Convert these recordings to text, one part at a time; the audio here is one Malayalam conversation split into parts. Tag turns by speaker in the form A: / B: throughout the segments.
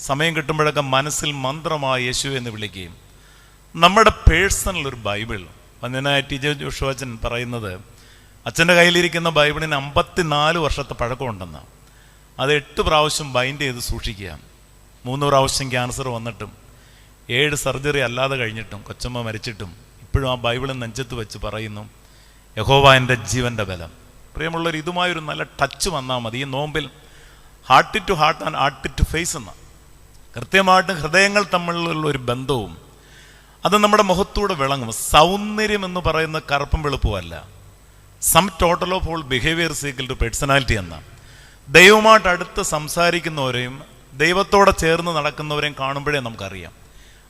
A: സമയം കിട്ടുമ്പോഴൊക്കെ മനസ്സിൽ മന്ത്രമായി യേശു എന്ന് വിളിക്കുകയും നമ്മുടെ പേഴ്സണൽ ഒരു ബൈബിൾ വന്ദനായ ടി ജെ ജോഷുവച്ചൻ പറയുന്നത് അച്ഛൻ്റെ കയ്യിലിരിക്കുന്ന ബൈബിളിന് 54 വർഷത്തെ പഴക്കമുണ്ടെന്ന്. അത് 8 പ്രാവശ്യം ബൈൻഡ് ചെയ്ത് സൂക്ഷിക്കുക. 3 പ്രാവശ്യം ക്യാൻസർ വന്നിട്ടും 7 സർജറി അല്ലാതെ കഴിഞ്ഞിട്ടും കൊച്ചമ്മ മരിച്ചിട്ടും ഇപ്പോഴും ആ ബൈബിളിൽ നെഞ്ചത്ത് വെച്ച് പറയുന്നു, യഹോവ എൻ്റെ ജീവൻ്റെ ബലം. പ്രിയമുള്ളവർ, ഇതുമായൊരു നല്ല ടച്ച് വന്നാൽ മതി. ഈ നോമ്പിൽ heart to heart and heart to face എന്ന കൃത്യമായിട്ടും ഹൃദയങ്ങൾ തമ്മിലുള്ള ഒരു ബന്ധവും അത് നമ്മുടെ മുഖത്തൂടെ വിളങ്ങും. സൗന്ദര്യം എന്ന് പറയുന്ന കറുപ്പും വെളുപ്പുമല്ല. Sum total of all behaviour equal to personality എന്ന ദൈവമായിട്ട് അടുത്ത് സംസാരിക്കുന്നവരെയും ദൈവത്തോടെ ചേർന്ന് നടക്കുന്നവരെയും കാണുമ്പോഴേ നമുക്കറിയാം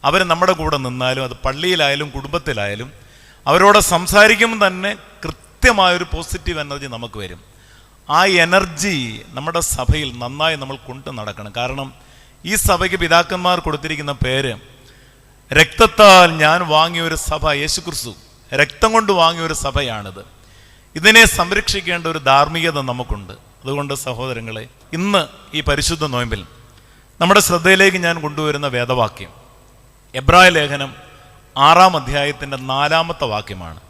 A: അവർ നമ്മുടെ കൂടെ നിന്നാലും, അത് പള്ളിയിലായാലും കുടുംബത്തിലായാലും, അവരോട് സംസാരിക്കുമ്പോൾ തന്നെ കൃത്യമായൊരു പോസിറ്റീവ് എനർജി നമുക്ക് വരും. ആ എനർജി നമ്മുടെ സഭയിൽ നന്നായി നമ്മൾ കൊണ്ട് നടക്കണം. കാരണം ഈ സഭയ്ക്ക് പിതാക്കന്മാർ കൊടുത്തിരിക്കുന്ന പേര്, രക്തത്താൽ ഞാൻ വാങ്ങിയ ഒരു സഭ, യേശുക്രിസ്തു രക്തം കൊണ്ട് വാങ്ങിയ ഒരു സഭയാണിത്. ഇതിനെ സംരക്ഷിക്കേണ്ട ഒരു ധാർമ്മികത നമുക്കുണ്ട്. അതുകൊണ്ട് സഹോദരങ്ങളെ, ഇന്ന് ഈ പരിശുദ്ധ നോയമ്പിൽ നമ്മുടെ ശ്രദ്ധയിലേക്ക് ഞാൻ കൊണ്ടുവരുന്ന വേദവാക്യം എബ്രായ ലേഖനം 6-ാം അധ്യായത്തിൻ്റെ 4-ാമത്തെ വാക്യമാണ്.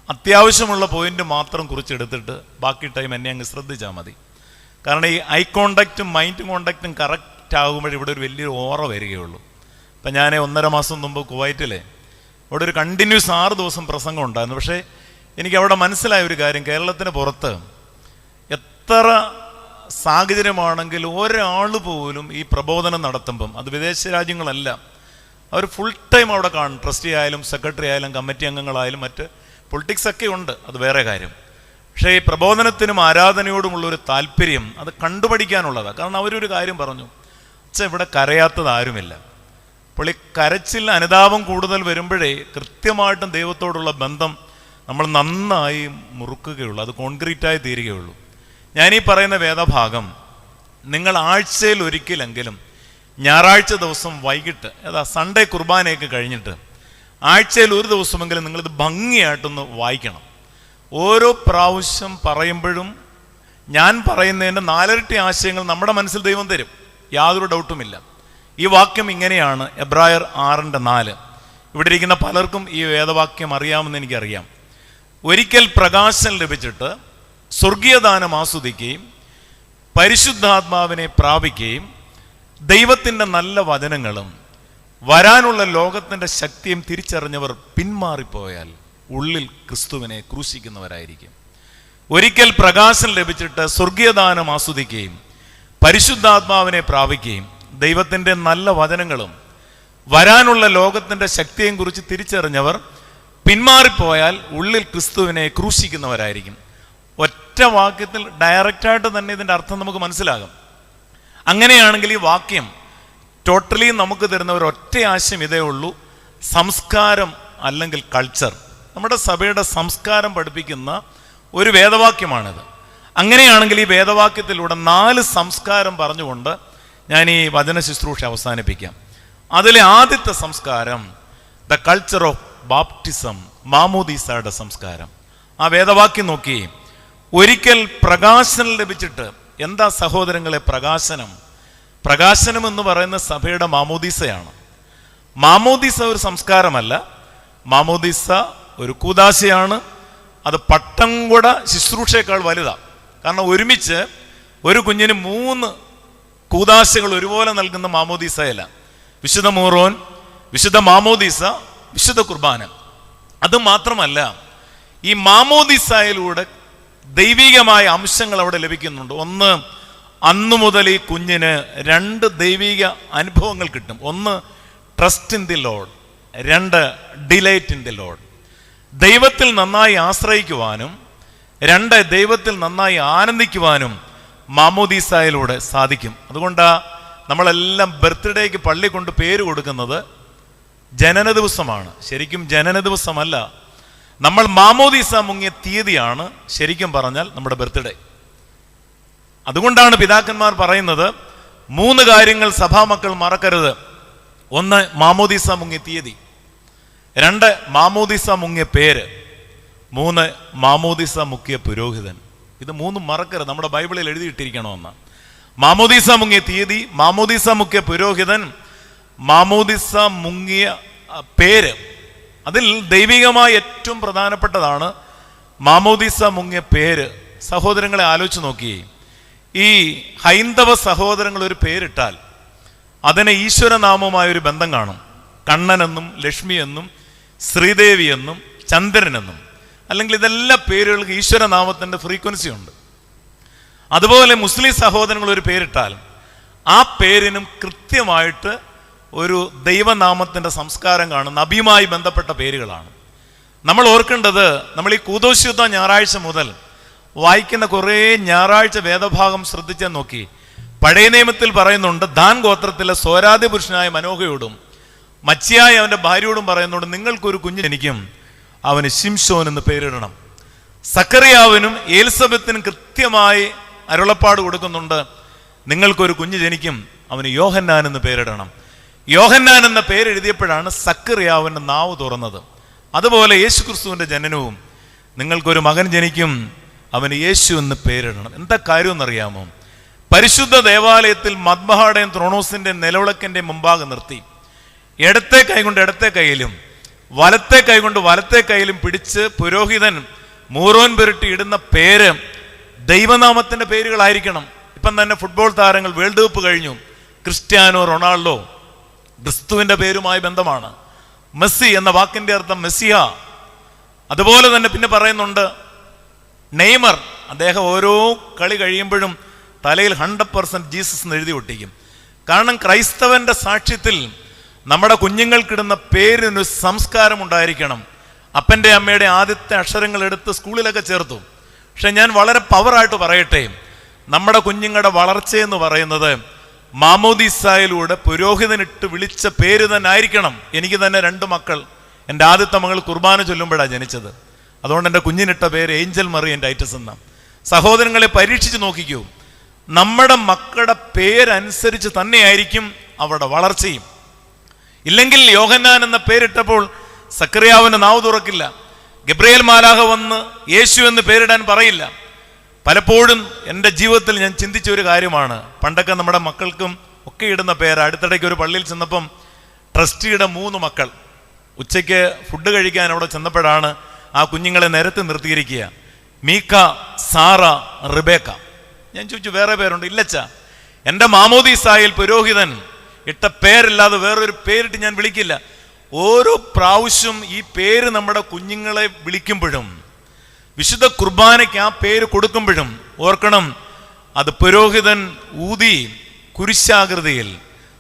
A: അത്യാവശ്യമുള്ള പോയിന്റ് മാത്രം കുറിച്ചെടുത്തിട്ട് ബാക്കി ടൈം എന്നെ അങ്ങ് ശ്രദ്ധിച്ചാൽ മതി. കാരണം ഈ ഐ കോണ്ടാക്റ്റും മൈൻഡ് കോണ്ടാക്റ്റും കറക്റ്റ് ആകുമ്പോൾ ഇവിടെ ഒരു വലിയൊരു ഓറ വരികയുള്ളൂ. ഇപ്പം ഞാൻ 1.5 മാസം മുമ്പ് കുവൈറ്റിലെ അവിടെ ഒരു കണ്ടിന്യൂസ് 6 ദിവസം പ്രസംഗം ഉണ്ടായിരുന്നു. പക്ഷേ എനിക്ക് അവിടെ മനസ്സിലായ ഒരു കാര്യം, കേരളത്തിന് പുറത്ത് എത്ര സാഹചര്യമാണെങ്കിലും ഒരാൾ പോലും ഈ പ്രബോധനം നടത്തുമ്പം, അത് വിദേശ രാജ്യങ്ങളല്ല, അവർ ഫുൾ ടൈം അവിടെ കാണും. ട്രസ്റ്റി ആയാലും സെക്രട്ടറി ആയാലും കമ്മിറ്റി അംഗങ്ങളായാലും മറ്റ് പൊളിറ്റിക്സൊക്കെ ഉണ്ട്, അത് വേറെ കാര്യം. പക്ഷേ ഈ പ്രബോധനത്തിനും ആരാധനയോടുമുള്ളൊരു താല്പര്യം അത് കണ്ടുപഠിക്കാനുള്ളതാണ്. കാരണം അവരൊരു കാര്യം പറഞ്ഞു, അച്ഛാ ഇവിടെ കരയാത്തത് ആരുമില്ല. അപ്പോൾ ഈ കരച്ചിൽ അനുതാപം കൂടുതൽ വരുമ്പോഴേ കൃത്യമായിട്ടും ദൈവത്തോടുള്ള ബന്ധം നമ്മൾ നന്നായി മുറുക്കുകയുള്ളൂ, അത് കോൺക്രീറ്റായി തീരുകയുള്ളൂ. ഞാനീ പറയുന്ന വേദഭാഗം നിങ്ങൾ ആഴ്ചയിൽ ഒരിക്കലെങ്കിലും ഞായറാഴ്ച ദിവസം വൈകിട്ട്, അതാ സൺഡേ കുർബാനയൊക്കെ കഴിഞ്ഞിട്ട് ആഴ്ചയിൽ ഒരു ദിവസമെങ്കിലും നിങ്ങളിത് ഭംഗിയായിട്ടൊന്ന് വായിക്കണം. ഓരോ പ്രാവശ്യം പറയുമ്പോഴും ഞാൻ പറയുന്നതിൻ്റെ 4 ഇരട്ടി ആശയങ്ങൾ നമ്മുടെ മനസ്സിൽ ദൈവം തരും, യാതൊരു ഡൗട്ടുമില്ല. ഈ വാക്യം ഇങ്ങനെയാണ്, എബ്രായർ 6:4. ഇവിടെ ഇരിക്കുന്ന പലർക്കും ഈ വേദവാക്യം അറിയാമെന്ന് എനിക്കറിയാം. ഒരിക്കൽ പ്രകാശം ലഭിച്ചിട്ട് സ്വർഗീയദാനം ആസ്വദിക്കുകയും പരിശുദ്ധാത്മാവിനെ പ്രാപിക്കുകയും ദൈവത്തിൻ്റെ നല്ല വചനങ്ങളും വരാനുള്ള ലോകത്തിൻ്റെ ശക്തിയും തിരിച്ചറിഞ്ഞവർ പിന്മാറിപ്പോയാൽ ഉള്ളിൽ ക്രിസ്തുവിനെ ക്രൂശിക്കുന്നവരായിരിക്കും. ഒരിക്കൽ പ്രകാശം ലഭിച്ചിട്ട് സ്വർഗീയദാനം ആസ്വദിക്കുകയും പരിശുദ്ധാത്മാവിനെ പ്രാപിക്കുകയും ദൈവത്തിൻ്റെ നല്ല വചനങ്ങളും വരാനുള്ള ലോകത്തിൻ്റെ ശക്തിയെയും കുറിച്ച് തിരിച്ചറിഞ്ഞവർ പിന്മാറിപ്പോയാൽ ഉള്ളിൽ ക്രിസ്തുവിനെ ക്രൂശിക്കുന്നവരായിരിക്കും. ഒറ്റ വാക്യത്തിൽ ഡയറക്റ്റായിട്ട് തന്നെ ഇതിൻ്റെ അർത്ഥം നമുക്ക് മനസ്സിലാകും. അങ്ങനെയാണെങ്കിൽ ഈ വാക്യം ടോട്ടലി നമുക്ക് തരുന്ന ഒരു ഒറ്റ ആശയം ഇതേ ഉള്ളൂ, സംസ്കാരം അല്ലെങ്കിൽ കൾച്ചർ. നമ്മുടെ സഭയുടെ സംസ്കാരം പഠിപ്പിക്കുന്ന ഒരു വേദവാക്യമാണിത്. അങ്ങനെയാണെങ്കിൽ ഈ വേദവാക്യത്തിലൂടെ 4 സംസ്കാരം പറഞ്ഞുകൊണ്ട് ഞാൻ ഈ വചന ശുശ്രൂഷ അവസാനിപ്പിക്കാം. അതിലെ ആദ്യത്തെ സംസ്കാരം ദ കൾച്ചർ ഓഫ് ബാപ്റ്റിസം, മാമോദീസയുടെ സംസ്കാരം. ആ വേദവാക്യം നോക്കി, ഒരിക്കൽ പ്രകാശനം ലഭിച്ചിട്ട്, എന്താ സഹോദരങ്ങളെ പ്രകാശനം? പ്രകാശനം എന്ന് പറയുന്ന സഭയുടെ മാമോദീസയാണ്. മാമോദീസ ഒരു സംസ്കാരമല്ല, മാമോദീസ ഒരു കൂദാശയാണ്. അത് പട്ടംകുട ശുശ്രൂഷയേക്കാൾ വലുതാണ്. കാരണം ഒരുമിച്ച് ഒരു കുഞ്ഞിന് 3 കൂദാശകൾ ഒരുപോലെ നൽകുന്ന മാമോദീസയല്ല. വിശുദ്ധ മൂറോൻ, വിശുദ്ധ മാമോദീസ, വിശുദ്ധ കുർബാന. അത് മാത്രമല്ല, ഈ മാമോദീസയിലൂടെ ദൈവികമായ അംശങ്ങൾ അവിടെ ലഭിക്കുന്നുണ്ട്. ഒന്ന്, അന്നു മുതൽ ഈ കുഞ്ഞിന് 2 ദൈവിക അനുഭവങ്ങൾ കിട്ടും. ഒന്ന്, trust in the Lord. 2, delight in the Lord. ദൈവത്തിൽ നന്നായി ആശ്രയിക്കുവാനും 2, ദൈവത്തിൽ നന്നായി ആനന്ദിക്കുവാനും മാമോദീസയിലൂടെ സാധിക്കും. അതുകൊണ്ടാണ് നമ്മളെല്ലാം ബർത്ത്ഡേക്ക് പള്ളി കൊണ്ട് പേര് കൊടുക്കുന്നത് ജനന ദിവസമാണ്. ശരിക്കും ജനന ദിവസമല്ല, നമ്മൾ മാമോദീസ മുങ്ങിയ തീയതിയാണ് ശരിക്കും പറഞ്ഞാൽ നമ്മുടെ ബർത്ത്ഡേ. അതുകൊണ്ടാണ് പിതാക്കന്മാർ പറയുന്നത് 3 കാര്യങ്ങൾ സഭാമക്കൾ മറക്കരുത്. 1, മാമോദീസ മുങ്ങിയ തീയതി. 2, മാമോദീസ മുങ്ങിയ പേര്. 3, മാമോദീസ മുക്കിയ പുരോഹിതൻ. ഇത് 3 മറക്കരുത്, നമ്മുടെ ബൈബിളിൽ എഴുതിയിട്ടിരിക്കണമെന്ന്. മാമോദീസ മുങ്ങിയ തീയതി, മാമോദീസ മുക്കിയ പുരോഹിതൻ, മാമോദീസ മുങ്ങിയ പേര്. അതിൽ ദൈവികമായി ഏറ്റവും പ്രധാനപ്പെട്ടതാണ് മാമോദീസ മുങ്ങിയ പേര്. സഹോദരങ്ങളെ ആലോചിച്ച് നോക്കിയേ, ഈ ഹൈന്ദവ സഹോദരങ്ങൾ ഒരു പേരിട്ടാൽ അതിന് ഈശ്വരനാമവുമായൊരു ബന്ധം കാണും. കണ്ണനെന്നും ലക്ഷ്മി എന്നും ശ്രീദേവി എന്നും ചന്ദ്രനെന്നും, അല്ലെങ്കിൽ ഇതെല്ലാ പേരുകൾക്ക് ഈശ്വരനാമത്തിൻ്റെ ഫ്രീക്വൻസി ഉണ്ട്. അതുപോലെ മുസ്ലിം സഹോദരങ്ങൾ ഒരു പേരിട്ടാൽ ആ പേരിനും കൃത്യമായിട്ട് ഒരു ദൈവനാമത്തിൻ്റെ സംസ്കാരം കാണും. നബിയുമായി ബന്ധപ്പെട്ട പേരുകളാണ്. നമ്മൾ ഓർക്കേണ്ടത്, നമ്മൾ ഈ കൂദോശുദ്ധ ഞായറാഴ്ച മുതൽ വായിക്കുന്ന കുറേ ഞായറാഴ്ച വേദഭാഗം ശ്രദ്ധിച്ചാൽ നോക്കി, പഴയ നിയമത്തിൽ പറയുന്നുണ്ട്, ദാൻ ഗോത്രത്തിലെ സ്വരാദ്യ പുരുഷനായ മനോഹയോടും മച്ചിയായ അവൻ്റെ ഭാര്യയോടും പറയുന്നുണ്ട്, നിങ്ങൾക്കൊരു കുഞ്ഞ് ജനിക്കും, അവന് ശിംശോൻ എന്ന് പേരിടണം. സക്കറിയാവിനും എലിസബത്തിനും കൃത്യമായി അരുളപ്പാട് കൊടുക്കുന്നുണ്ട്, നിങ്ങൾക്കൊരു കുഞ്ഞ് ജനിക്കും, അവന് യോഹന്നാൻ എന്ന് പേരിടണം. യോഹന്നാൻ എന്ന പേരെഴുതിയപ്പോഴാണ് സക്കറിയാവിൻ്റെ നാവ് തുറന്നത്. അതുപോലെ യേശു ക്രിസ്തുവിൻ്റെ ജനനവും, നിങ്ങൾക്കൊരു മകൻ ജനിക്കും, അവന് യേശു എന്ന് പേരിടണം. എന്താ കാര്യം എന്നറിയാമോ? പരിശുദ്ധ ദേവാലയത്തിൽ മദ്ബഹായുടെയും ത്രോണോസിൻ്റെ നിലവിളക്കിൻ്റെ മുമ്പാകെ നിർത്തി ഇടത്തെ കൈകൊണ്ട് ഇടത്തെ കൈയിലും വലത്തെ കൈകൊണ്ട് വലത്തെ കൈയിലും പിടിച്ച് പുരോഹിതൻ മൂറോൻ പുരട്ടി ഇടുന്ന പേര് ദൈവനാമത്തിൻ്റെ പേരുകളായിരിക്കണം. ഇപ്പം തന്നെ ഫുട്ബോൾ താരങ്ങൾ വേൾഡ് കപ്പ് കഴിഞ്ഞു. ക്രിസ്ത്യാനോ റൊണാൾഡോ ക്രിസ്തുവിൻ്റെ പേരുമായി ബന്ധമാണ്. മെസ്സി എന്ന വാക്കിൻ്റെ അർത്ഥം മെസ്സിഹ. അതുപോലെ തന്നെ പിന്നെ പറയുന്നുണ്ട് നെയ്മർ, അദ്ദേഹം ഓരോ കളി കഴിയുമ്പോഴും തലയിൽ 100% ജീസസ് എന്ന് എഴുതി ഒട്ടിക്കും. കാരണം ക്രൈസ്തവന്റെ സാക്ഷ്യത്തിൽ നമ്മുടെ കുഞ്ഞുങ്ങൾക്കിടുന്ന പേരിനൊരു സംസ്കാരം ഉണ്ടായിരിക്കണം. അപ്പൻ്റെ അമ്മയുടെ ആദ്യത്തെ അക്ഷരങ്ങൾ എടുത്ത് സ്കൂളിലൊക്കെ ചേർത്തു. പക്ഷെ ഞാൻ വളരെ പവറായിട്ട് പറയട്ടെ, നമ്മുടെ കുഞ്ഞുങ്ങളുടെ വളർച്ചയെന്ന് പറയുന്നത് മാമോദീസായിലൂടെ പുരോഹിതനിട്ട് വിളിച്ച പേര് തന്നെ ആയിരിക്കണം. എനിക്ക് തന്നെ 2 മക്കൾ. എൻ്റെ ആദ്യത്തെ മകൾ കുർബാന ചൊല്ലുമ്പോഴാണ് ജനിച്ചത്. അതുകൊണ്ട് എൻ്റെ കുഞ്ഞിനിട്ട പേര് ഏഞ്ചൽ മറിയം ടൈറ്റസ് എന്ന. സഹോദരങ്ങളെ പരീക്ഷിച്ച് നോക്കിക്കൂ, നമ്മുടെ മക്കളുടെ പേരനുസരിച്ച് തന്നെയായിരിക്കും അവരുടെ വളർച്ചയും. ഇല്ലെങ്കിൽ യോഹന്നാൻ എന്ന പേരിട്ടപ്പോൾ സക്കറിയാവിന് നാവ് തുറക്കില്ല. ഗബ്രിയേൽ മാലാഖ വന്ന് യേശു എന്ന് പേരിടാൻ പറയില്ല. പലപ്പോഴും എൻ്റെ ജീവിതത്തിൽ ഞാൻ ചിന്തിച്ച ഒരു കാര്യമാണ്, പണ്ടൊക്കെ നമ്മുടെ മക്കൾക്കും ഒക്കെ ഇടുന്ന പേര്. അടുത്തിടയ്ക്ക് ഒരു പള്ളിയിൽ ചെന്നപ്പം ട്രസ്റ്റിയുടെ 3 മക്കൾ ഉച്ചയ്ക്ക് ഫുഡ് കഴിക്കാൻ അവിടെ ചെന്നപ്പോഴാണ് ആ കുഞ്ഞുങ്ങളെ നിരത്തി നിർത്തിയിരിക്കുക. മീക്ക, സാറ, റിബേക്ക. ഞാൻ ചോദിച്ചു, വേറെ പേരുണ്ട്? ഇല്ലച്ചാ, എൻ്റെ മാമോദീസായിൽ പുരോഹിതൻ ഇട്ട പേരില്ലാതെ വേറൊരു പേരിട്ട് ഞാൻ വിളിക്കില്ല. ഓരോ പ്രാവശ്യം ഈ പേര് നമ്മുടെ കുഞ്ഞുങ്ങളെ വിളിക്കുമ്പോഴും വിശുദ്ധ കുർബാനയ്ക്ക് ആ പേര് കൊടുക്കുമ്പോഴും ഓർക്കണം, അത് പുരോഹിതൻ ഊതി കുരിശാകൃതിയിൽ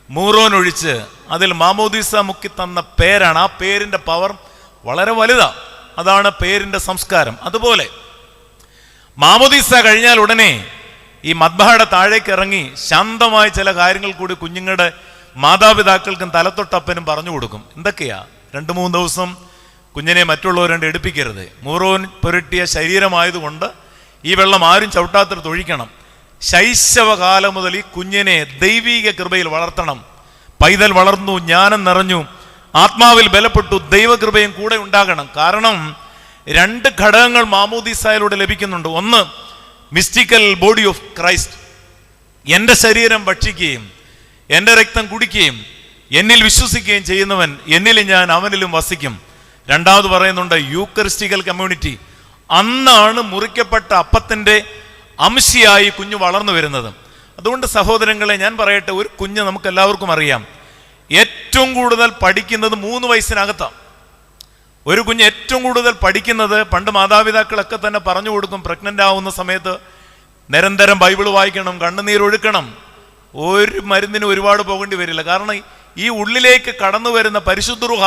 A: മൂറോൻ ഒഴിച്ച് അതിൽ മാമോദീസ മുക്കി തന്ന പേരാണ്. ആ പേരിൻ്റെ പവർ വളരെ വലുതാണ്. അതാണ് പേരിൻ്റെ സംസ്കാരം. അതുപോലെ മാമോദീസ കഴിഞ്ഞാൽ ഉടനെ ഈ മദ്ബഹയുടെ താഴേക്ക് ഇറങ്ങി ശാന്തമായ ചില കാര്യങ്ങൾ കൂടി കുഞ്ഞുങ്ങളുടെ മാതാപിതാക്കൾക്കും തലത്തൊട്ടപ്പനും പറഞ്ഞു കൊടുക്കും. എന്തൊക്കെയാ? 2-3 ദിവസം കുഞ്ഞിനെ മറ്റുള്ളവരുണ്ട് എടുപ്പിക്കരുത്. മൂറോൻ പുരട്ടിയ ശരീരമായതുകൊണ്ട് ഈ വെള്ളം ആരും ചവിട്ടാത്തിടത്ത് ഒഴിക്കണം. ശൈശവകാലം മുതൽ ഈ കുഞ്ഞിനെ ദൈവീക കൃപയിൽ വളർത്തണം. പൈതൽ വളർന്നു, ജ്ഞാനം നിറഞ്ഞു, ആത്മാവിൽ ബലപ്പെട്ടു, ദൈവകൃപയും കൂടെ ഉണ്ടാകണം. കാരണം 2 ഘടകങ്ങൾ മാമോദീസായിലൂടെ ലഭിക്കുന്നുണ്ട്. ഒന്ന്, മിസ്റ്റിക്കൽ ബോഡി ഓഫ് ക്രൈസ്റ്റ്. എൻ്റെ ശരീരം ഭക്ഷിക്കുകയും എൻ്റെ രക്തം കുടിക്കുകയും എന്നിൽ വിശ്വസിക്കുകയും ചെയ്യുന്നവൻ എന്നിൽ ഞാൻ അവനിലും വസിക്കും. രണ്ടാമത് പറയുന്നുണ്ട് യൂക്കറിസ്റ്റിക്കൽ കമ്മ്യൂണിറ്റി. അന്നാണ് മുറിക്കപ്പെട്ട അപ്പത്തിൻ്റെ അംശയായി കുഞ്ഞ് വളർന്നു വരുന്നത്. അതുകൊണ്ട് സഹോദരങ്ങളെ ഞാൻ പറയട്ടെ, ഒരു കുഞ്ഞ് നമുക്ക് എല്ലാവർക്കും അറിയാം ഏറ്റവും കൂടുതൽ പഠിക്കുന്നത് 3 വയസ്സിനകത്താണ്. ഒരു കുഞ്ഞ് ഏറ്റവും കൂടുതൽ പഠിക്കുന്നത്, പണ്ട് മാതാപിതാക്കളൊക്കെ തന്നെ പറഞ്ഞു കൊടുക്കും, പ്രഗ്നൻ്റ് ആവുന്ന സമയത്ത് നിരന്തരം ബൈബിൾ വായിക്കണം, കണ്ണുനീരൊഴുക്കണം. ഒരു മരുന്നിന് ഒരുപാട് പോകേണ്ടി വരില്ല. കാരണം ഈ ഉള്ളിലേക്ക് കടന്നു വരുന്ന പരിശുദ്ധ റൂഹ.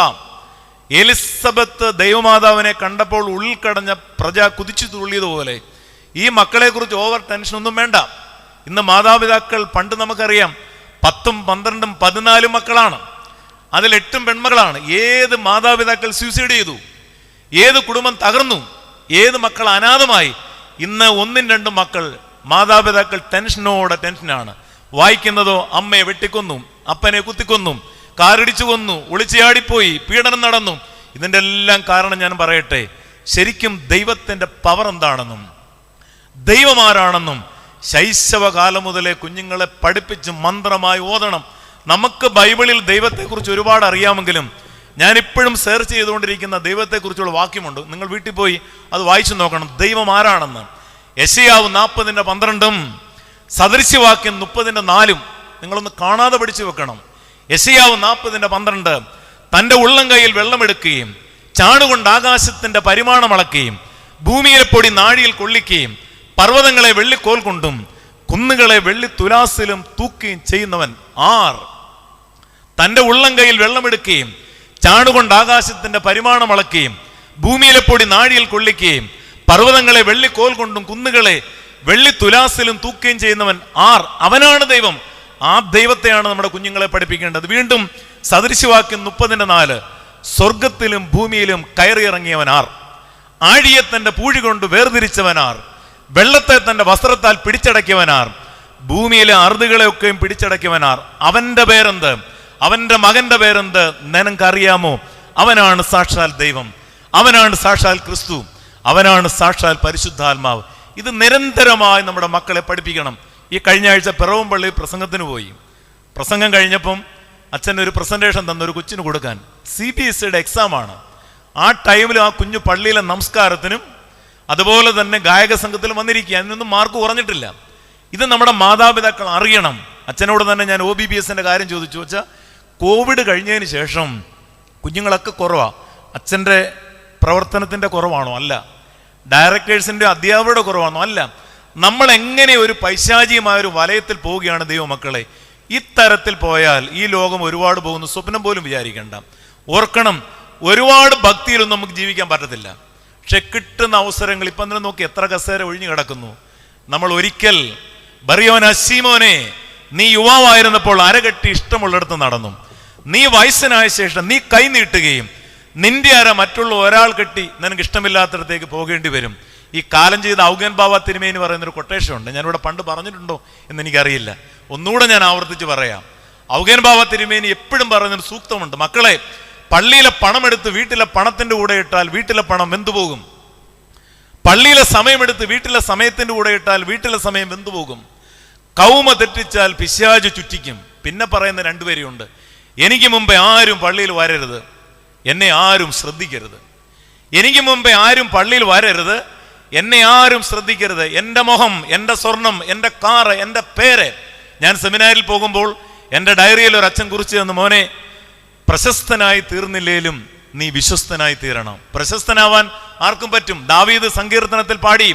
A: എലിസബത്ത് ദൈവമാതാവിനെ കണ്ടപ്പോൾ ഉള്ളിൽ കടഞ്ഞ പ്രജ കുതിച്ചു തുള്ളിയതുപോലെ ഈ മക്കളെ കുറിച്ച് ഓവർ ടെൻഷൻ ഒന്നും വേണ്ട. ഇന്ന് മാതാപിതാക്കൾ, പണ്ട് നമുക്കറിയാം 10, 12, 14 മക്കളാണ്, അതിൽ 8 പെൺമക്കളാണ്. ഏത് മാതാപിതാക്കൾ സൂസൈഡ് ചെയ്തു, ഏത് കുടുംബം തകർന്നു, ഏത് മക്കൾ അനാഥമായി. ഇന്ന് 1, 2 മക്കൾ, മാതാപിതാക്കൾ ടെൻഷനാണ്. വായിക്കുന്നതോ അമ്മയെ വെട്ടിക്കൊന്നു, അപ്പനെ കുത്തിക്കൊന്നു, കാറിടിച്ചു കൊന്നു, ഒളിച്ചുചാടിപ്പോയി, പീഡനം നടന്നു. ഇതിൻ്റെ എല്ലാം കാരണം ഞാൻ പറയട്ടെ, ശരിക്കും ദൈവത്തിൻ്റെ പവർ എന്താണെന്നും ദൈവം ആരാണെന്നും ശൈശവകാലം മുതലേ കുഞ്ഞുങ്ങളെ പഠിപ്പിച്ച് മന്ത്രമായി ഓതണം. നമുക്ക് ബൈബിളിൽ ദൈവത്തെക്കുറിച്ച് ഒരുപാട് അറിയാമെങ്കിലും ഞാനിപ്പോഴും സെർച്ച് ചെയ്തുകൊണ്ടിരിക്കുന്ന ദൈവത്തെക്കുറിച്ചുള്ള വാക്യമുണ്ട്. നിങ്ങൾ വീട്ടിൽ പോയി അത് വായിച്ചു നോക്കണം, ദൈവം ആരാണെന്ന്. യെശയ്യാവ് 40:12 സദൃശ്യവാക്യം 30:4 നിങ്ങളൊന്ന് കാണാതെ പഠിച്ചു വെക്കണം. യെശയ്യാവ് 40:12 തൻ്റെ ഉള്ളം കൈയിൽ വെള്ളമെടുക്കുകയും ചാണുകൊണ്ട് ആകാശത്തിന്റെ പരിമാണം അളക്കുകയും ഭൂമിയിലെ പൊടി നാഴിയിൽ കൊള്ളിക്കുകയും പർവ്വതങ്ങളെ വെള്ളിക്കോൽ കൊണ്ടും കുന്നുകളെ വെള്ളി തുലാസിലും തൂക്കുകയും ചെയ്യുന്നവൻ ആർ? തൻ്റെ ഉള്ളം കൈയിൽ വെള്ളമെടുക്കുകയും ചാണുകൊണ്ട് ആകാശത്തിന്റെ പരിമാണം അളക്കുകയും ഭൂമിയിലെ പൊടി നാഴിയിൽ കൊള്ളിക്കുകയും പർവ്വതങ്ങളെ വെള്ളിക്കോൽ കൊണ്ടും കുന്നുകളെ വെള്ളി തുലാസിലും തൂക്കുകയും ചെയ്യുന്നവൻ ആർ? അവനാണ് ദൈവം. ആ ദൈവത്തെയാണ് നമ്മുടെ കുഞ്ഞുങ്ങളെ പഠിപ്പിക്കേണ്ടത്. വീണ്ടും സദൃശ്യവാക്യം 30:4 സ്വർഗത്തിലും ഭൂമിയിലും കയറിയിറങ്ങിയവൻ ആർ? ആഴിയെ തന്റെ പൂഴി കൊണ്ട് വേർതിരിച്ചവനാർ? വെള്ളത്തെ തന്റെ വസ്ത്രത്താൽ പിടിച്ചടക്കിയവനാർ? ഭൂമിയിലെ അറുതുകളെയൊക്കെയും പിടിച്ചടക്കിയവനാർ? അവന്റെ പേരെന്ത്? അവന്റെ മകന്റെ പേരെന്ത് നിനക്കറിയാമോ? അവനാണ് സാക്ഷാൽ ദൈവം, അവനാണ് സാക്ഷാൽ ക്രിസ്തു, അവനാണ് സാക്ഷാൽ പരിശുദ്ധാത്മാവ്. ഇത് നിരന്തരമായി നമ്മുടെ മക്കളെ പഠിപ്പിക്കണം. ഈ കഴിഞ്ഞ ആഴ്ച പിറവംപള്ളി പ്രസംഗത്തിന് പോയി. പ്രസംഗം കഴിഞ്ഞപ്പം അച്ഛൻ ഒരു പ്രസന്റേഷൻ തന്നൊരു കൊച്ചിന് കൊടുക്കാൻ. CBSE എക്സാമാണ്. ആ ടൈമിൽ ആ കുഞ്ഞു പള്ളിയിലെ നമസ്കാരത്തിനും അതുപോലെ തന്നെ ഗായക സംഘത്തിലും വന്നിരിക്കുക. അതിനൊന്നും മാർക്ക് കുറഞ്ഞിട്ടില്ല. ഇത് നമ്മുടെ മാതാപിതാക്കൾ അറിയണം. അച്ഛനോട് തന്നെ ഞാൻ OBBSന്റെ കാര്യം ചോദിച്ചു. വെച്ചാൽ കോവിഡ് കഴിഞ്ഞതിന് ശേഷം കുഞ്ഞുങ്ങളൊക്കെ കുറവാണ്. അച്ഛൻ്റെ പ്രവർത്തനത്തിൻ്റെ കുറവാണോ? അല്ല. ഡയറക്ടേഴ്സിൻ്റെ അധ്യാപകരുടെ കുറവാണോ? അല്ല. നമ്മൾ എങ്ങനെ ഒരു പൈശാചികമായൊരു വലയത്തിൽ പോവുകയാണ് ദൈവമക്കളെ. ഇത്തരത്തിൽ പോയാൽ ഈ ലോകം ഒരുപാട് പോകുന്നു, സ്വപ്നം പോലും വിചാരിക്കേണ്ട. ഓർക്കണം, ഒരുപാട് ഭക്തിയിലൊന്നും നമുക്ക് ജീവിക്കാൻ പറ്റത്തില്ല. പക്ഷെ കിട്ടുന്ന അവസരങ്ങൾ ഇപ്പം തന്നെ നോക്കി എത്ര കസേര ഒഴിഞ്ഞു കിടക്കുന്നു. നമ്മൾ ഒരിക്കൽ ബറിയോന ശീമോനെ, നീ യുവാവായിരുന്നപ്പോൾ അരകെട്ടി ഇഷ്ടമുള്ളിടത്ത് നടന്നു. നീ വയസ്സനായ ശേഷം നീ കൈ നീട്ടുകയും നിന്റെ അര മറ്റുള്ള ഒരാൾ കെട്ടി നിനക്ക് ഇഷ്ടമില്ലാത്തിടത്തേക്ക് പോകേണ്ടി വരും. ഈ കാലം ചെയ്ത ഔഗൻ ബാവ തിരുമേനി പറയുന്നൊരു കൊട്ടേഷൻ ഉണ്ട്. ഞാനിവിടെ പണ്ട് പറഞ്ഞിട്ടുണ്ടോ എന്ന് എനിക്കറിയില്ല, ഒന്നുകൂടെ ഞാൻ ആവർത്തിച്ച് പറയാം. ഔഗൻ ബാവ തിരുമേനി എപ്പോഴും പറയുന്നൊരു സൂക്തമുണ്ട്. മക്കളെ, പള്ളിയിലെ പണമെടുത്ത് വീട്ടിലെ പണത്തിന്റെ കൂടെ ഇട്ടാൽ വീട്ടിലെ പണം വെന്തുപോകും. പള്ളിയിലെ സമയമെടുത്ത് വീട്ടിലെ സമയത്തിന്റെ കൂടെ ഇട്ടാൽ വീട്ടിലെ സമയം വെന്തുപോകും. കൗമ തെറ്റിച്ചാൽ പിശാച് ചുറ്റിക്കും. പിന്നെ പറയുന്ന രണ്ടുപേരുണ്ട്. എനിക്ക് മുമ്പേ ആരും പള്ളിയിൽ വരരുത്, എന്നെ ആരും ശ്രദ്ധിക്കരുത്. എനിക്ക് മുമ്പേ ആരും പള്ളിയിൽ വരരുത്, എന്നെ ആരും ശ്രദ്ധിക്കരുത്. എൻ്റെ മുഖം, എൻ്റെ സ്വർണം, എൻ്റെ കാറ്, എൻ്റെ പേര്. ഞാൻ സെമിനാരിൽ പോകുമ്പോൾ എൻ്റെ ഡയറിയിൽ ഒരു അച്ഛൻ കുറിച്ച് തന്നു, മോനെ, പ്രശസ്തനായി തീർന്നില്ലേലും നീ വിശ്വസ്തനായി തീരണം. പ്രശസ്തനാവാൻ ആർക്കും പറ്റും. ദാവീദ് സങ്കീർത്തനത്തിൽ പാടി,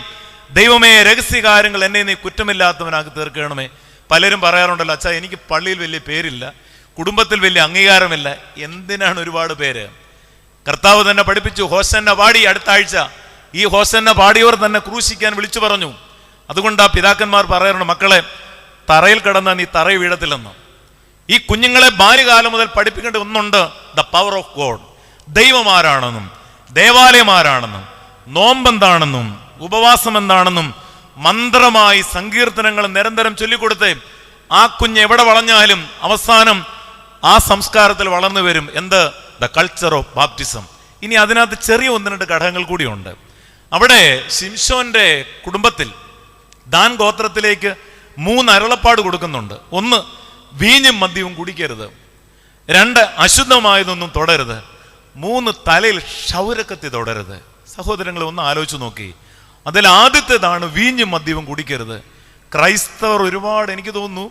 A: ദൈവമേ രഹസ്യകാര്യങ്ങൾ എന്നെ നീ കുറ്റമില്ലാത്തവനാക്കി തീർക്കണമേ. പലരും പറയാറുണ്ടല്ലോ, അച്ഛാ എനിക്ക് പള്ളിയിൽ വലിയ പേരില്ല, കുടുംബത്തിൽ വലിയ അംഗീകാരമില്ല. എന്തിനാണ് ഒരുപാട് പേര്? കർത്താവ് തന്നെ പഠിപ്പിച്ചു, ഹോസന്ന പാടി. അടുത്ത ആഴ്ച ഈ ഹോസന്ന പാടിയവർ തന്നെ ക്രൂശിക്കാൻ വിളിച്ചു പറഞ്ഞു. അതുകൊണ്ട് ആ പിതാക്കന്മാർ പറയാറുണ്ട്, മക്കളെ, തറയിൽ കിടന്ന നീ തറയിൽ വീഴത്തില്ലെന്ന്. ഈ കുഞ്ഞുങ്ങളെ ബാല്യകാലം മുതൽ പഠിപ്പിക്കേണ്ട ഒന്നുണ്ട്, ദ പവർ ഓഫ് ഗോഡ്. ദൈവം ആരാണെന്നും ദേവാലയം ആരാണെന്നും നോമ്പെന്താണെന്നും ഉപവാസം എന്താണെന്നും മന്ത്രമായി സങ്കീർത്തനങ്ങൾ നിരന്തരം ചൊല്ലിക്കൊടുത്ത് ആ കുഞ്ഞ് എവിടെ വളഞ്ഞാലും അവസാനം ആ സംസ്കാരത്തിൽ വളർന്നു വരും. എന്ത്? The culture of baptism. ഇനി അതിനകത്ത് ചെറിയ 1-2 ഘടകങ്ങൾ കൂടിയുണ്ട്. അവിടെ ശിംശോന്റെ കുടുംബത്തിൽ ദാൻ ഗോത്രത്തിലേക്ക് 3 അരുളപ്പാട് കൊടുക്കുന്നുണ്ട്. 1, വീഞ്ഞും മദ്യവും കുടിക്കരുത്. 2, അശുദ്ധമായതൊന്നും തൊടരുത്. 3, തലയിൽ ക്ഷൗരക്കത്തി തൊടരുത്. സഹോദരങ്ങളെ, ഒന്ന് ആലോചിച്ച് നോക്കി. അതിൽ ആദ്യത്തേതാണ് വീഞ്ഞും മദ്യവും കുടിക്കരുത്. ക്രൈസ്തവർ ഒരുപാട്, എനിക്ക് തോന്നുന്നു,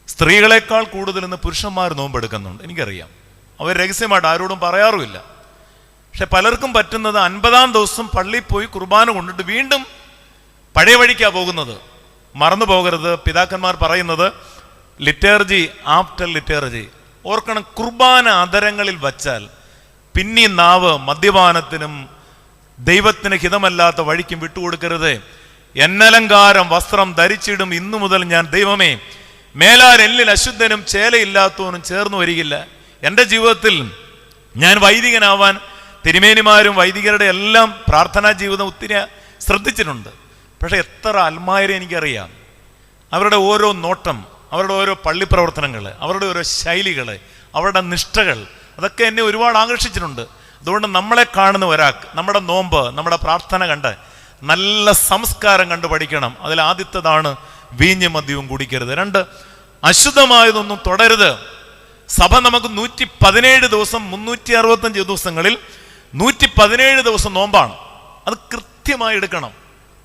A: സ്ത്രീകളെക്കാൾ കൂടുതൽ ഇന്ന് പുരുഷന്മാർ നോമ്പെടുക്കുന്നുണ്ട്. എനിക്കറിയാം, അവർ രഹസ്യമായിട്ട് ആരോടും പറയാറുമില്ല. പക്ഷെ പലർക്കും പറ്റുന്നത് 50-ാം ദിവസം പള്ളിയിൽ പോയി കുർബാന കൊണ്ടിട്ട് വീണ്ടും പഴയ വഴിക്കാണ് പോകുന്നത്. മറന്നു പോകരുത്, പിതാക്കന്മാർ പറയുന്നത് ലിറ്റേർജി ആഫ്റ്റർ ലിറ്റേർജി. ഓർക്കണം, കുർബാന അധരങ്ങളിൽ വച്ചാൽ പിന്നെ നാവ് മദ്യപാനത്തിനും ദൈവത്തിന് ഹിതമല്ലാത്ത വഴിക്കും വിട്ടുകൊടുക്കരുത്. എന്നലങ്കാരം വസ്ത്രം ധരിച്ചിടും ഇന്നു മുതൽ ഞാൻ ദൈവമേ, മേലാൽ എന്നിൽ അശുദ്ധനും ചേലയില്ലാത്തവനും ചേർന്നു വരികില്ല. എൻ്റെ ജീവിതത്തിൽ ഞാൻ വൈദികനാവാൻ തിരുമേനിമാരും വൈദികരുടെ എല്ലാം പ്രാർത്ഥനാ ജീവിതം ഒത്തിരി ശ്രദ്ധിച്ചിട്ടുണ്ട്. പക്ഷെ എത്ര അൽമാരെ എനിക്കറിയാം. അവരുടെ ഓരോ നോട്ടം, അവരുടെ ഓരോ പള്ളി പ്രവർത്തനങ്ങൾ, അവരുടെ ഓരോ ശൈലികൾ, അവരുടെ നിഷ്ഠകൾ, അതൊക്കെ എന്നെ ഒരുപാട് ആകർഷിച്ചിട്ടുണ്ട്. അതുകൊണ്ട് നമ്മളെ കാണുന്ന ഒരാൾക്ക് നമ്മുടെ നോമ്പ്, നമ്മുടെ പ്രാർത്ഥന കണ്ട് നല്ല സംസ്കാരം കണ്ടു പഠിക്കണം. അതിൽ ആദ്യത്തേതാണ് വീഞ്ഞ് മദ്യവും കുടിക്കരുത്. 2, അശുദ്ധമായതൊന്നും തുടരുത്. സഭ നമുക്ക് 117 ദിവസം 365 ദിവസങ്ങളിൽ 117 ദിവസം നോമ്പാണ്. അത് കൃത്യമായി എടുക്കണം.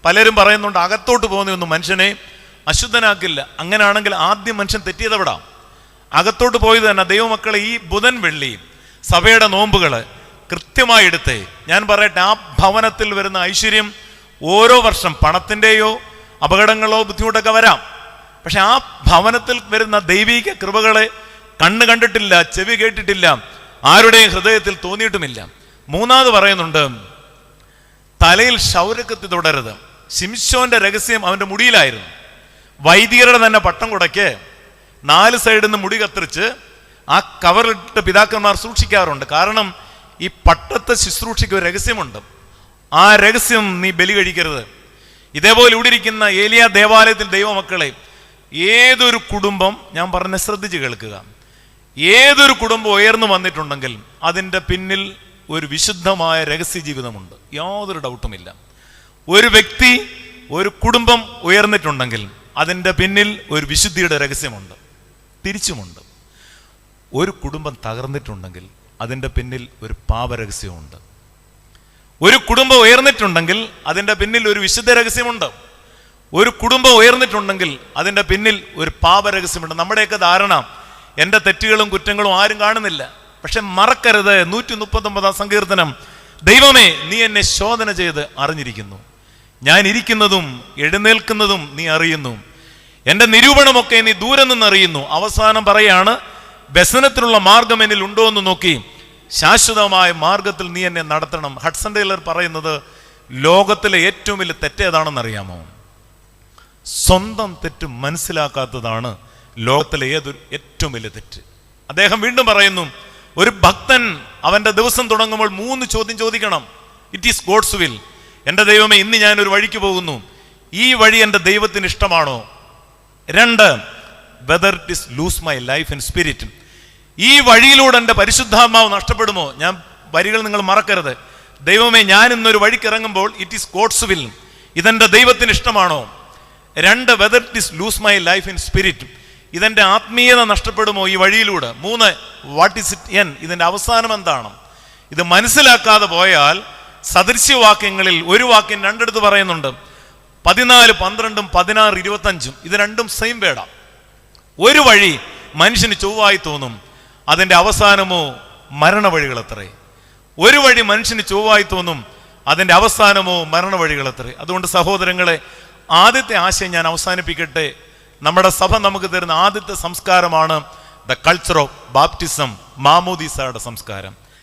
A: പലരും പറയുന്നുണ്ട് അകത്തോട്ട് പോകുന്നതൊന്നും മനുഷ്യനെ അശുദ്ധനാക്കില്ല. അങ്ങനെയാണെങ്കിൽ ആദ്യം മനുഷ്യൻ തെറ്റിയതെവിടാം? അകത്തോട്ട് പോയത് തന്നെ. ദൈവമക്കളെ, ഈ ബുധൻ വെള്ളി സഭയുടെ നോമ്പുകൾ കൃത്യമായി എടുത്തേ. ഞാൻ പറയട്ടെ, ആ ഭവനത്തിൽ വരുന്ന ഐശ്വര്യം ഓരോ വർഷം പണത്തിൻ്റെയോ അപകടങ്ങളോ ബുദ്ധിമുട്ടൊക്കെ വരാം. പക്ഷെ ആ ഭവനത്തിൽ വരുന്ന ദൈവിക കൃപകളെ കണ്ണ് കണ്ടിട്ടില്ല, ചെവി കേട്ടിട്ടില്ല, ആരുടെയും ഹൃദയത്തിൽ തോന്നിയിട്ടുമില്ല. 3 പറയുന്നുണ്ട്, തലയിൽ ക്ഷൗരക്കത്തി തുടരുത്. ശിംശോന്റെ രഹസ്യം അവന്റെ മുടിയിലായിരുന്നു. വൈദികരുടെ തന്നെ പട്ടം കുടയ്ക്ക് 4 സൈഡിൽ നിന്ന് മുടി കത്തിരിച്ച് ആ കവറിട്ട് പിതാക്കന്മാർ സൂക്ഷിക്കാറുണ്ട്. കാരണം ഈ പട്ടത്തെ ശുശ്രൂഷയ്ക്ക് ഒരു രഹസ്യമുണ്ട്. ആ രഹസ്യം നീ ബലി കഴിക്കരുത്. ഇതേപോലെ ഇവിടെ ഇരിക്കുന്ന ഏലിയ ദേവാലയത്തിൽ ദൈവമക്കളെ, ഏതൊരു കുടുംബം, ഞാൻ പറഞ്ഞ ശ്രദ്ധിച്ച് കേൾക്കുക, ഏതൊരു കുടുംബം ഉയർന്നു വന്നിട്ടുണ്ടെങ്കിൽ അതിൻ്റെ പിന്നിൽ ഒരു വിശുദ്ധമായ രഹസ്യ ജീവിതമുണ്ട്. യാതൊരു ഡൗട്ടുമില്ല. ഒരു വ്യക്തി, ഒരു കുടുംബം ഉയർന്നിട്ടുണ്ടെങ്കിൽ അതിൻ്റെ പിന്നിൽ ഒരു വിശുദ്ധിയുടെ രഹസ്യമുണ്ട്. തിരിച്ചുമുണ്ട്. ഒരു കുടുംബം തകർന്നിട്ടുണ്ടെങ്കിൽ അതിൻ്റെ പിന്നിൽ ഒരു പാപരഹസ്യമുണ്ട്. ഒരു കുടുംബം ഉയർന്നിട്ടുണ്ടെങ്കിൽ അതിൻ്റെ പിന്നിൽ ഒരു വിശുദ്ധ രഹസ്യമുണ്ട്. ഒരു കുടുംബം ഉയർന്നിട്ടുണ്ടെങ്കിൽ അതിൻ്റെ പിന്നിൽ ഒരു പാപരഹസ്യമുണ്ട്. നമ്മുടെയൊക്കെ ധാരണ എൻ്റെ തെറ്റുകളും കുറ്റങ്ങളും ആരും കാണുന്നില്ല. പക്ഷെ മറക്കരുത്, 139 സങ്കീർത്തനം, ദൈവമേ നീ എന്നെ ശോധന ചെയ്ത് അറിഞ്ഞിരിക്കുന്നു, ഞാൻ ഇരിക്കുന്നതും എഴുന്നേൽക്കുന്നതും നീ അറിയുന്നു, എൻ്റെ നിരൂപണമൊക്കെ നീ ദൂരെ നിന്ന് അറിയുന്നു. അവസാനം പറയാണ്, വ്യസനത്തിനുള്ള മാർഗം എന്നിൽ ഉണ്ടോ എന്ന് നോക്കി ശാശ്വതമായ മാർഗത്തിൽ നീ എന്നെ നടത്തണം. ഹഡ്സൺ ടൈലർ പറയുന്നത് ലോകത്തിലെ ഏറ്റവും വലിയ തെറ്റേതാണെന്നറിയാമോ? സ്വന്തം തെറ്റ് മനസ്സിലാക്കാത്തതാണ് ലോകത്തിലെ ഏറ്റവും വലിയ തെറ്റ്. അദ്ദേഹം വീണ്ടും പറയുന്നു, ഒരു ഭക്തൻ അവന്റെ ദിവസം തുടങ്ങുമ്പോൾ 3 ചോദ്യം ചോദിക്കണം. It is God's will. എൻ്റെ ദൈവമേ, ഇന്ന് ഞാനൊരു വഴിക്ക് പോകുന്നു, ഈ വഴി എൻ്റെ ദൈവത്തിന് ഇഷ്ടമാണോ? 2, whether it is loose my life and spirit. ഈ വഴിയിലൂടെ എൻ്റെ പരിശുദ്ധാത്മാവ് നഷ്ടപ്പെടുമോ? ഞാൻ വരികൾ നിങ്ങൾ മറക്കരുത്. ദൈവമേ, ഞാൻ ഇന്നൊരു വഴിക്ക് ഇറങ്ങുമ്പോൾ ഇറ്റ് ഈസ് ഗോഡ്സ് വിൽ, ഇതെൻ്റെ ദൈവത്തിന് ഇഷ്ടമാണോ? 2, whether it is loose my life in spirit, ഇതെൻ്റെ ആത്മീയത നഷ്ടപ്പെടുമോ ഈ വഴിയിലൂടെ? 3, വാട്ട് ഈസ് ഇറ്റ് എൻ, ഇതിൻ്റെ അവസാനം എന്താണ്? ഇത് മനസ്സിലാക്കാതെ പോയാൽ സദൃശ്യവാക്യങ്ങളിൽ ഒരു വാക്യം 2 പറയുന്നുണ്ട്, 14, 12, 16, 25. ഇത് രണ്ടും സെയിം വേടാ. ഒരു വഴി മനുഷ്യന് ചൊവ്വായി തോന്നും, അതിൻ്റെ അവസാനമോ മരണവഴികളത്രേ. ഒരു വഴി മനുഷ്യന് ചൊവ്വായി തോന്നും, അതിൻ്റെ അവസാനമോ മരണവഴികളത്രേ. അതുകൊണ്ട് സഹോദരങ്ങളെ, ആദ്യത്തെ ആശയം ഞാൻ അവസാനിപ്പിക്കട്ടെ. നമ്മുടെ സഭ നമുക്ക് തരുന്ന ആദ്യത്തെ സംസ്കാരമാണ് ദ കൾച്ചർ ഓഫ് ബാപ്റ്റിസം, മാമോദീസയുടെ സംസ്കാരം.